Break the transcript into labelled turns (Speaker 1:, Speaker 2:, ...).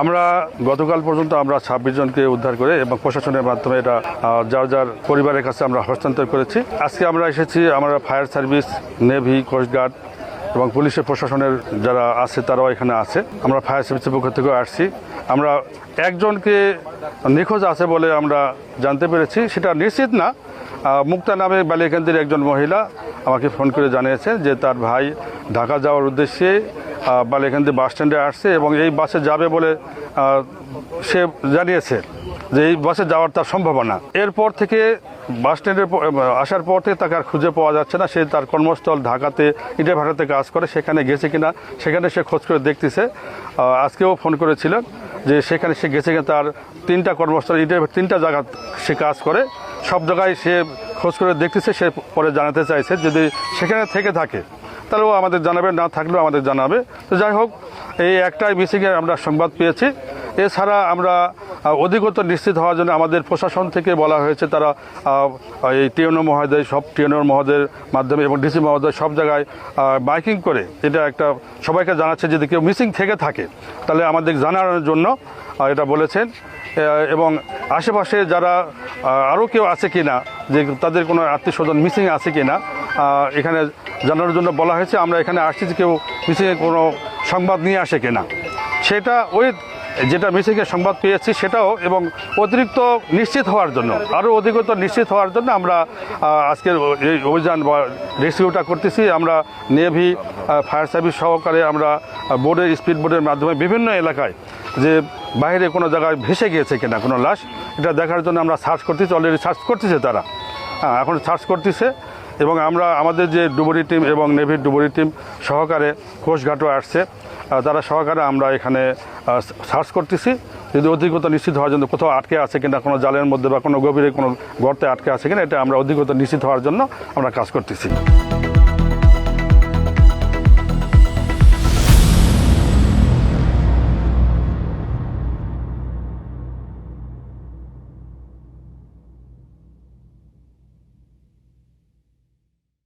Speaker 1: আমরা গতকাল পর্যন্ত আমরা 26 জনকে উদ্ধার করে এবং প্রশাসনের মাধ্যমে এটা যার যার পরিবারের কাছে আমরা হস্তান্তর করেছি। আজকে আমরা এসেছি, আমরা ফায়ার সার্ভিস, নেভি, কোস্টগার্ড এবং পুলিশের প্রশাসনের যারা আছে তারাও এখানে আছে। আমরা ফায়ার সার্ভিসের পক্ষ থেকেও আসছি। আমরা একজনকে নিখোঁজ আছে বলে আমরা জানতে পেরেছি, সেটা নিশ্চিত না। মুক্তা নামে বালিয়াকান্দির একজন মহিলা আমাকে ফোন করে জানিয়েছেন যে তার ভাই ঢাকা যাওয়ার উদ্দেশ্যে বালিয়াকান্দি বাস স্ট্যান্ডে আসছে এবং এই বাসে যাবে বলে সে জানিয়েছে যে এই বাসে যাওয়ার তার সম্ভাবনা। এরপর থেকে বাস স্ট্যান্ডে আসার পর থেকে তাকে আর খুঁজে পাওয়া যাচ্ছে না। সে তার কর্মস্থল ঢাকাতে ইটে ভাটাতে কাজ করে, সেখানে গেছে কিনা সেখানে সে খোঁজ করে দেখতেছে। আজকেও ফোন করেছিলেন যে সেখানে সে গেছে কিনা। তার 3টা কর্মস্থল, ইটের 3টা জায়গা সে কাজ করে, সব জায়গায় সে খোঁজ করে দেখতেছে। সে পরে জানাতে চাইছে যদি সেখানে থেকে থাকে তাহলেও আমাদের জানাবে, না থাকলেও আমাদের জানাবে। তো যাই হোক, এই একটাই মিসিংয়ের আমরা সংবাদ পেয়েছি। এছাড়া আমরা অধিকতর নিশ্চিত হওয়ার জন্য আমাদের প্রশাসন থেকে বলা হয়েছে, তারা এই টিএনও মহোদয়, সব টিএনও মহোদয়ের মাধ্যমে এবং ডিসি মহোদয় সব জায়গায় মাইকিং করে এটা একটা সবাইকে জানাচ্ছে যদি কেউ মিসিং থেকে থাকে তাহলে আমাদের জানানোর জন্য এটা বলেছেন। এবং আশেপাশে যারা আরও কেউ আছে কি না, যে তাদের কোনো আত্মীয়স্বজন মিসিং আছে কি না এখানে জানানোর জন্য বলা হয়েছে। আমরা এখানে আসছি যে কেউ মিসিংয়ের কোনো সংবাদ নিয়ে আসে কিনা, সেটা ওই যেটা মিসিংয়ের সংবাদ পেয়েছি সেটাও এবং অতিরিক্ত নিশ্চিত হওয়ার জন্য, আরও অধিকতর নিশ্চিত হওয়ার জন্য আমরা আজকের এই অভিযান বা রেস্কিউটা করতেছি। আমরা নেভি, ফায়ার সার্ভিস সহকারে আমরা বোর্ডের, স্পিড বোর্ডের মাধ্যমে বিভিন্ন এলাকায় যে বাইরে কোনো জায়গায় ভেসে গিয়েছে কিনা কোনো লাশ, এটা দেখার জন্য আমরা সার্চ করতেছি। অলরেডি সার্চ করতেছে তারা, এখন সার্চ করতেছে। এবং আমরা আমাদের যে ডুবুরি টিম এবং নেভির ডুবুরি টিম সহকারে কোস্টগার্ডও আসছে, তারা সহকারে আমরা এখানে সার্চ করতেছি যদি অধিকতর নিশ্চিত হওয়ার জন্য কোথাও আটকে আছে কিনা, কোনো জালের মধ্যে বা কোনো গভীরে কোনো গর্তে আটকে আছে কিনা, এটা আমরা অধিকতর নিশ্চিত হওয়ার জন্য আমরা কাজ করতেছি।